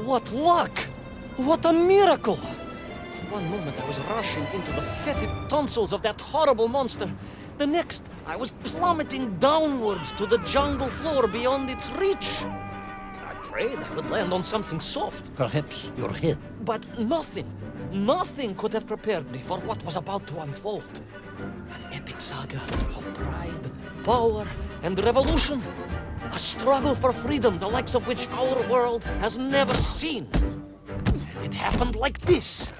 What luck! What a miracle! One moment I was rushing into the fetid tonsils of that horrible monster. The next, I was plummeting downwards to the jungle floor beyond its reach. I prayed I would land on something soft. Perhaps your head. But nothing could have prepared me for what was about to unfold. An epic saga of pride, power, and revolution. A struggle for freedom the likes of which our world has never seen. And it happened like this.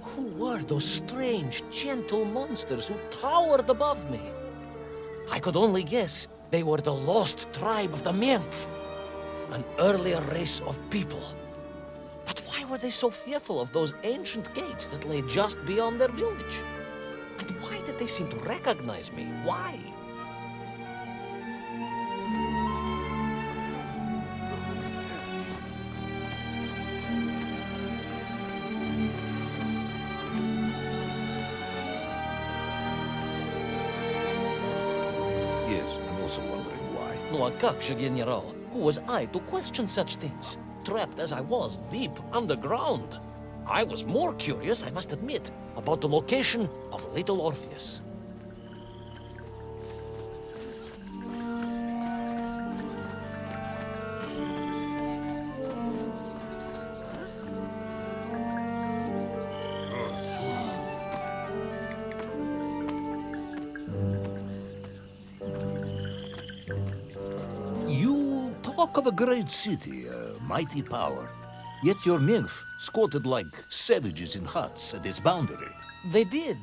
Who were those strange, gentle monsters who towered above me? I could only guess they were the lost tribe of the Menkf, an earlier race of people. But why were they so fearful of those ancient gates that lay just beyond their village? And why did they seem to recognize me? Why? Yes, I'm also wondering why. No, a как же, General? Who was I to question such things? Trapped as I was deep underground. I was more curious, I must admit, about the location of little Orpheus. You talk of a great city, a mighty power. Yet your Menkf squatted like savages in huts at its boundary. They did.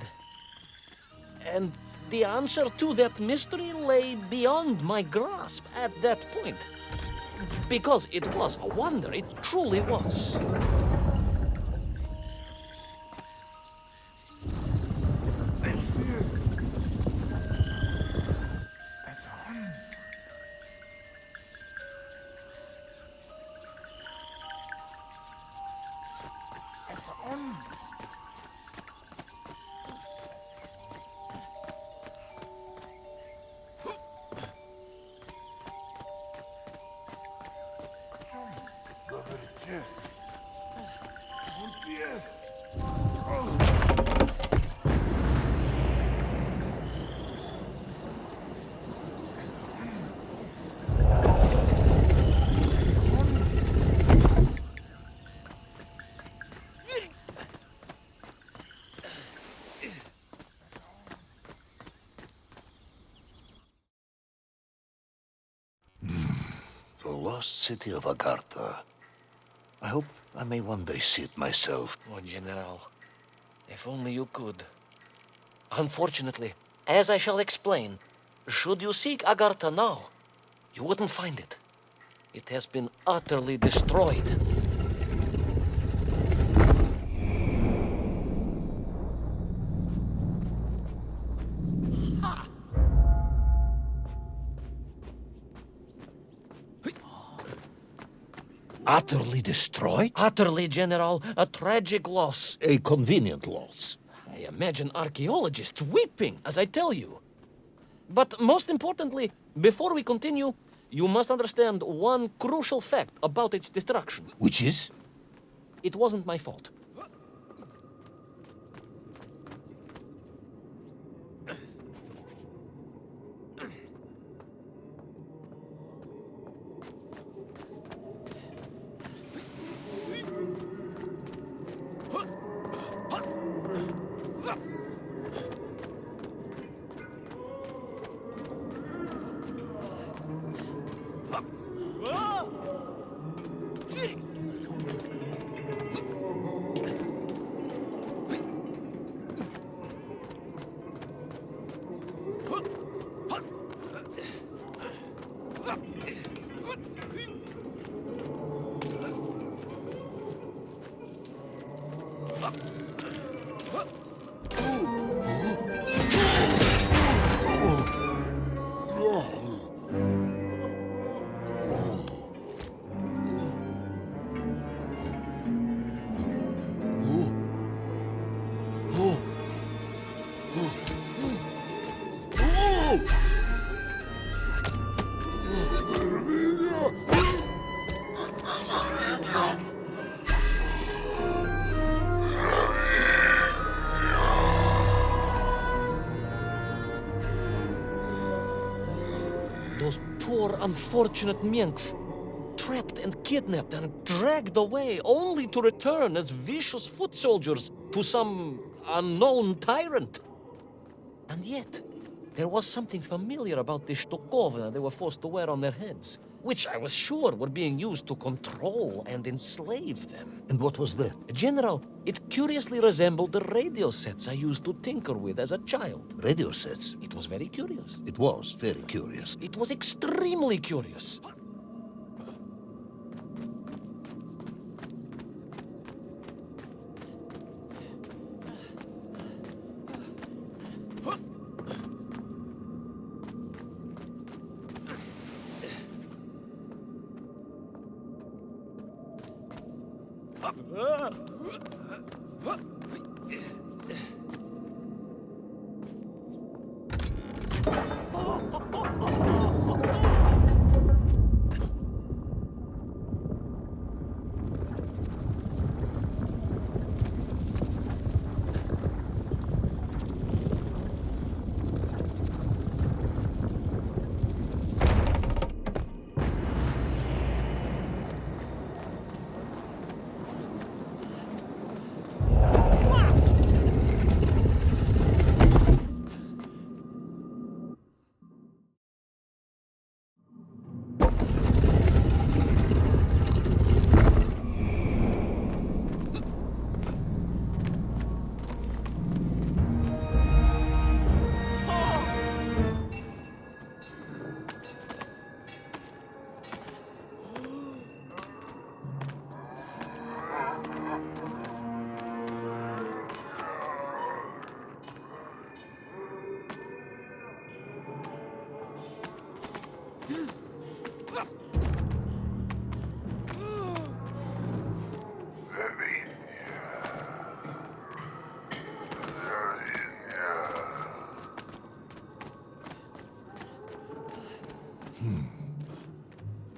And the answer to that mystery lay beyond my grasp at that point. Because it was a wonder, it truly was. The lost city of Agartha. I hope I may one day see it myself. Oh, General, if only you could. Unfortunately, as I shall explain, should you seek Agartha now, you wouldn't find it. It has been utterly destroyed. Utterly destroyed? Utterly, General. A tragic loss. A convenient loss. I imagine archaeologists weeping as I tell you. But most importantly, before we continue, you must understand one crucial fact about its destruction. Which is? It wasn't my fault. Those poor, unfortunate Menkf, trapped and kidnapped and dragged away, only to return as vicious foot soldiers to some unknown tyrant. And yet, there was something familiar about the Shtukovna they were forced to wear on their heads, which I was sure were being used to control and enslave them. And what was that? General, it curiously resembled the radio sets I used to tinker with as a child. Radio sets. It was very curious. It was very curious. It was extremely curious.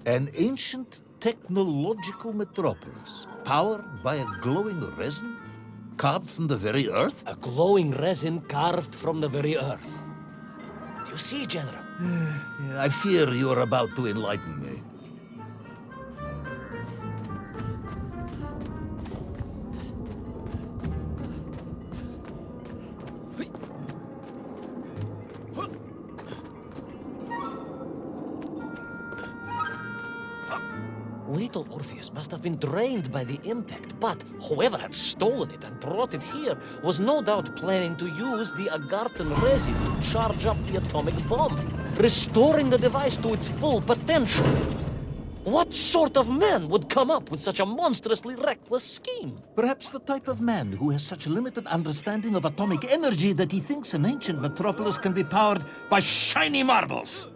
An ancient technological metropolis, powered by a glowing resin, carved from the very earth? A glowing resin carved from the very earth. Do you see, General? I fear you are about to enlighten me. Little Orpheus must have been drained by the impact, but whoever had stolen it and brought it here was no doubt planning to use the Agarthan resin to charge up the atomic bomb, restoring the device to its full potential. What sort of man would come up with such a monstrously reckless scheme? Perhaps the type of man who has such limited understanding of atomic energy that he thinks an ancient metropolis can be powered by shiny marbles.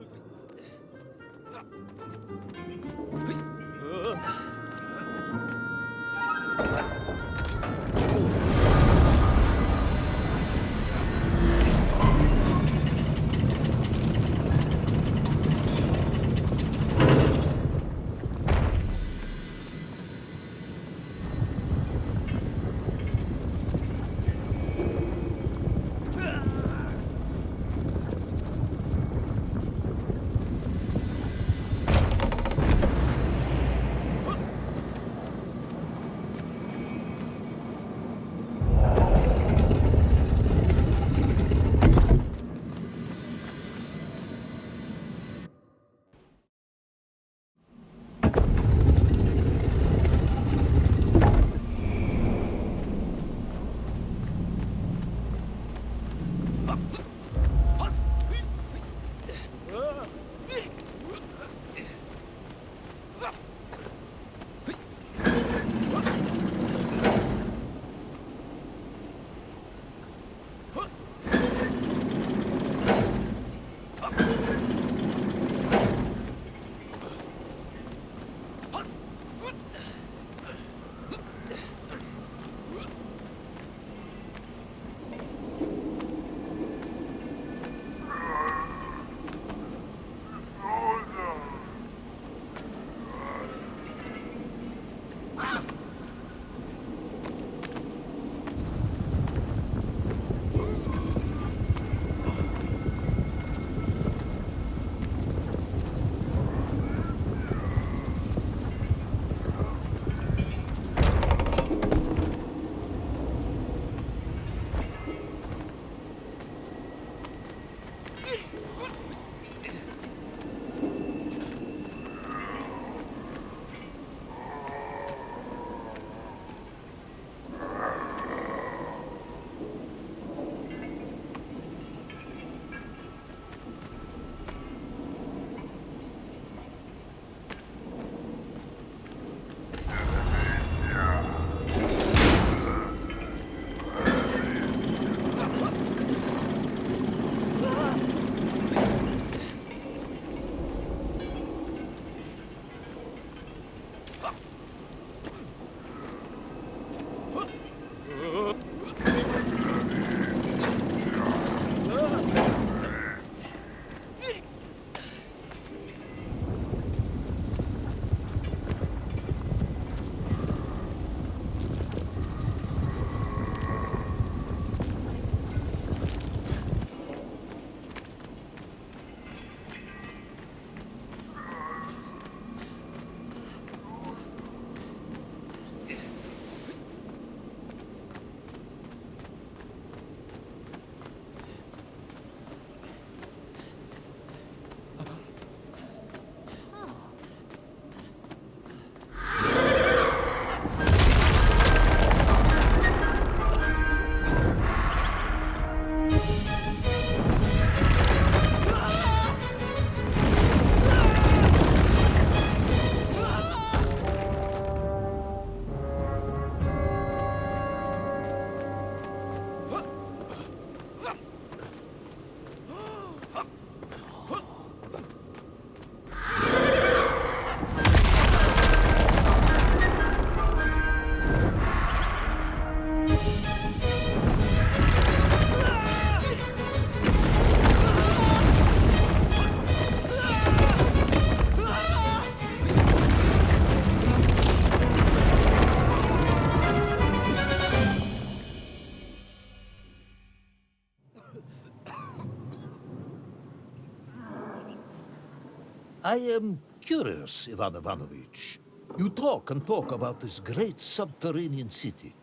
I am curious, Ivan Ivanovich. You talk and talk about this great subterranean city.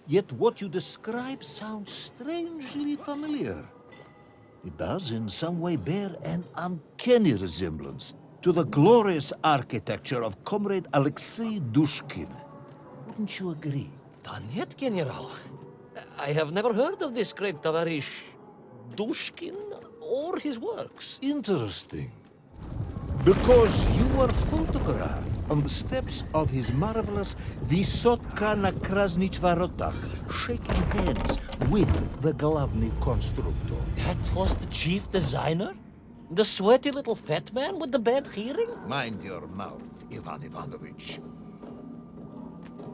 Yet what you describe sounds strangely familiar. It does in some way bear an uncanny resemblance to the glorious architecture of Comrade Alexei Dushkin. Wouldn't you agree? Danit, General. I have never heard of this great Tavarish Dushkin or his works. Interesting. Because you were photographed on the steps of his marvelous Vysotka na Krasnich Varotach, shaking hands with the Glavny Constructor. That was the chief designer? The sweaty little fat man with the bad hearing? Mind your mouth, Ivan Ivanovich.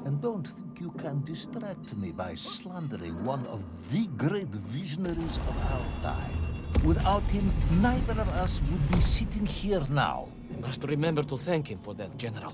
And don't think you can distract me by slandering one of the great visionaries of our time. Without him, neither of us would be sitting here now. I must remember to thank him for that, General.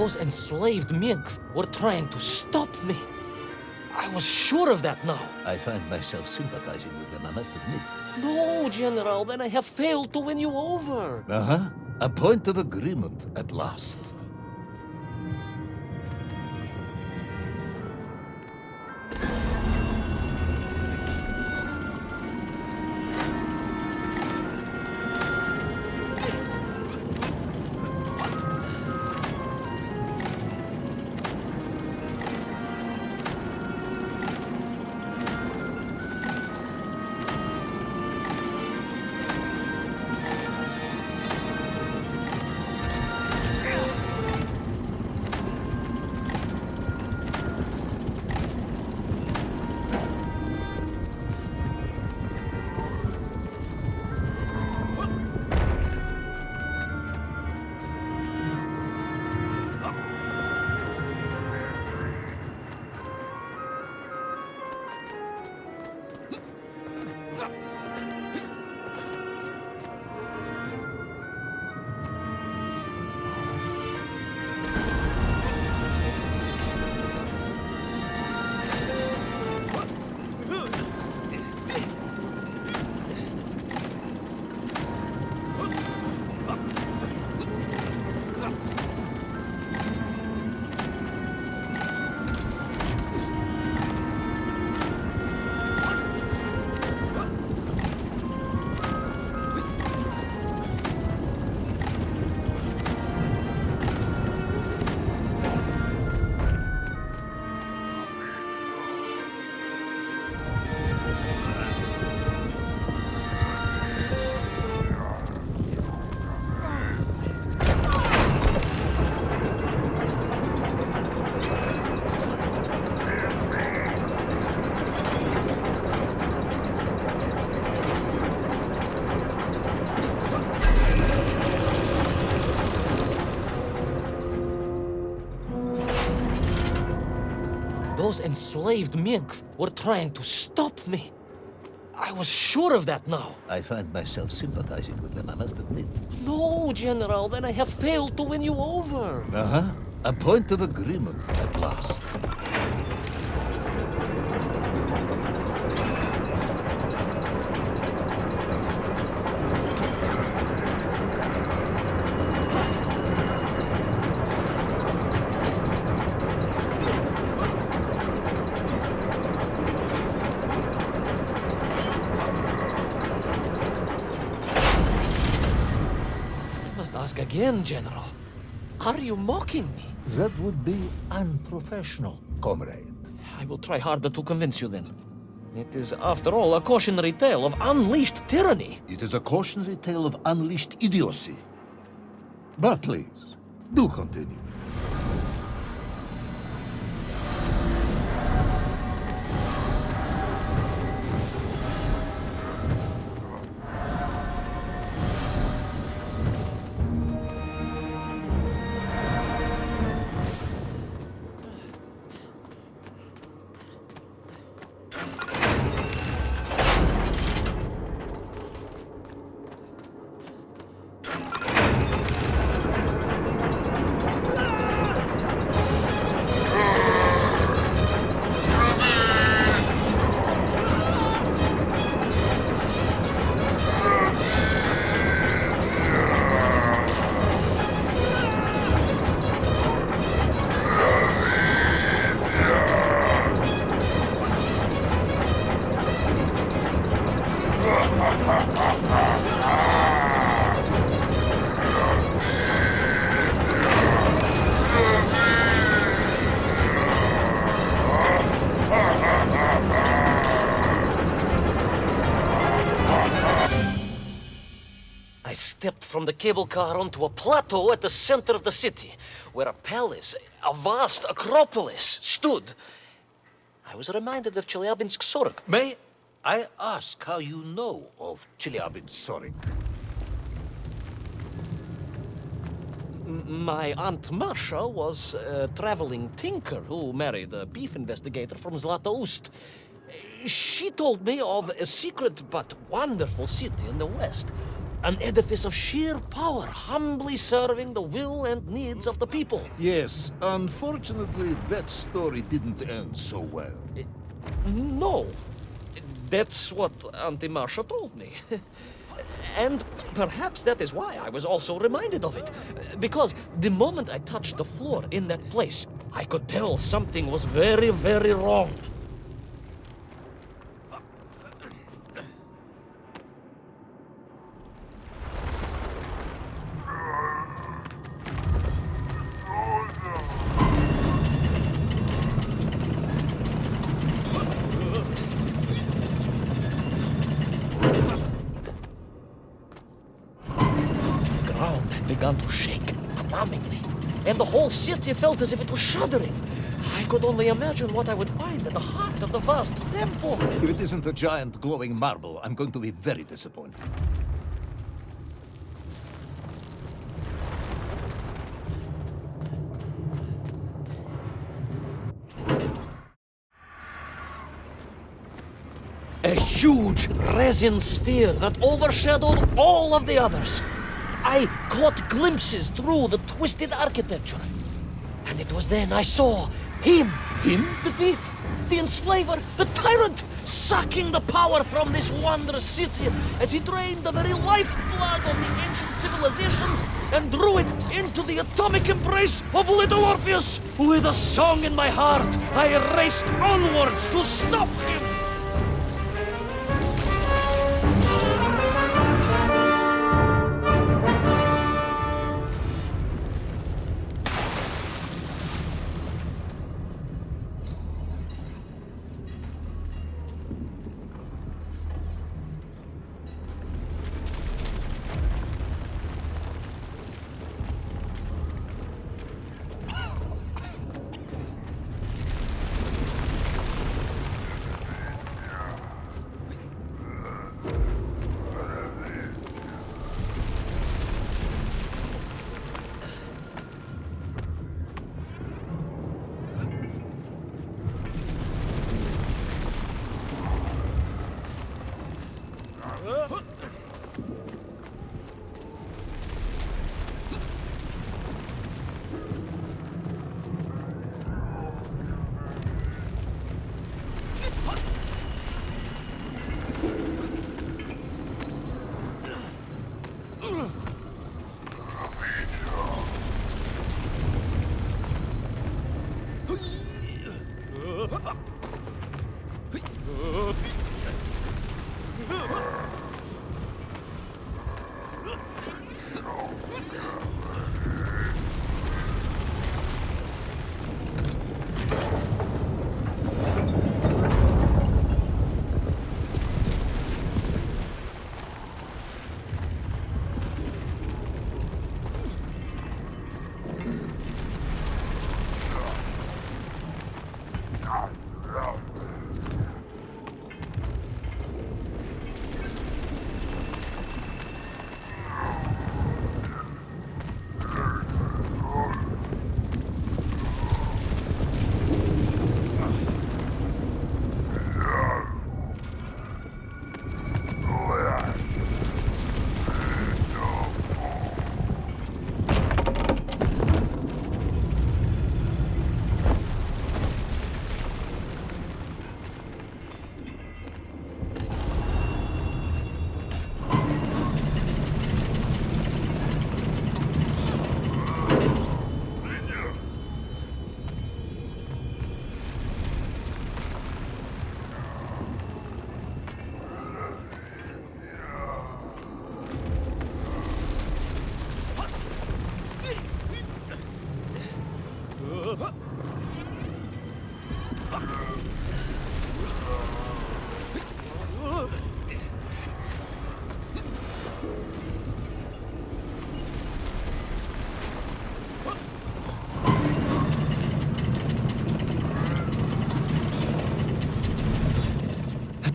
Those enslaved Mink were trying to stop me. I was sure of that now. I find myself sympathizing with them, I must admit. No, General, then I have failed to win you over. Uh-huh. A point of agreement at last. Those enslaved Mink were trying to stop me. I was sure of that now. I find myself sympathizing with them, I must admit. No, General, then I have failed to win you over. Uh-huh. A point of agreement at last. Ask again, General. Are you mocking me? That would be unprofessional, comrade. I will try harder to convince you then. It is, after all, a cautionary tale of unleashed tyranny. It is a cautionary tale of unleashed idiocy. But please, do continue. I stepped from the cable car onto a plateau at the center of the city, where a palace, a vast acropolis, stood. I was reminded of Chelyabinsk Sorg. May I ask how you know of Chelyabinsk Sorg? My Aunt Masha was a traveling tinker who married a beef investigator from Zlatoust. She told me of a secret but wonderful city in the west, An edifice of sheer power, humbly serving the will and needs of the people. Yes, unfortunately, that story didn't end so well. No. That's what Auntie Marcia told me. And perhaps that is why I was also reminded of it. Because the moment I touched the floor in that place, I could tell something was very, very wrong. The ground began to shake alarmingly, and the whole city felt as if it was shuddering. I could only imagine what I would find in the heart of the vast temple. If it isn't a giant glowing marble, I'm going to be very disappointed. A huge resin sphere that overshadowed all of the others. I caught glimpses through the twisted architecture. And it was then I saw him. Him? The thief, the enslaver, the tyrant, sucking the power from this wondrous city as he drained the very lifeblood of the ancient civilization and drew it into the atomic embrace of little Orpheus. With a song in my heart, I raced onwards to stop him.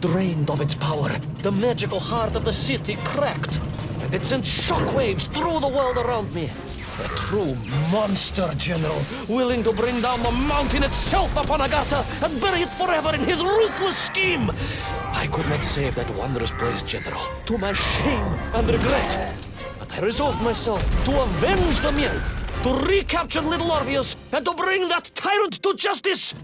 Drained of its power, the magical heart of the city cracked, and it sent shockwaves through the world around me. A true monster general, willing to bring down the mountain itself upon Agatha and bury it forever in his ruthless scheme. I could not save that wondrous place, General, to my shame and regret. But I resolved myself to avenge the Miank, to recapture little Orpheus, and to bring that tyrant to justice!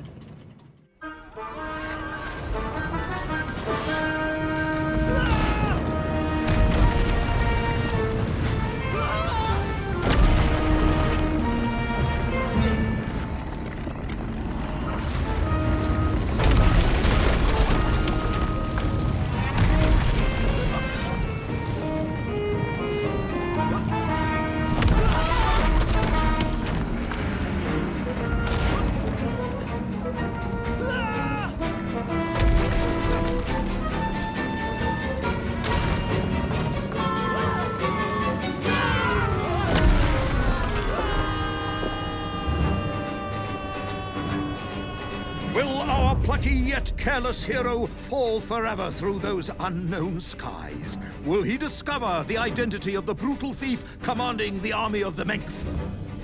Will our plucky yet careless hero fall forever through those unknown skies? Will he discover the identity of the brutal thief commanding the army of the Menkf?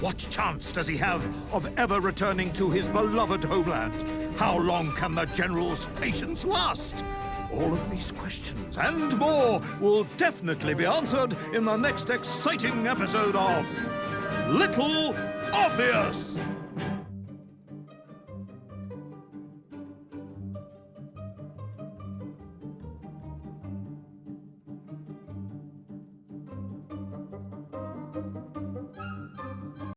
What chance does he have of ever returning to his beloved homeland? How long can the general's patience last? All of these questions and more will definitely be answered in the next exciting episode of Little Orpheus!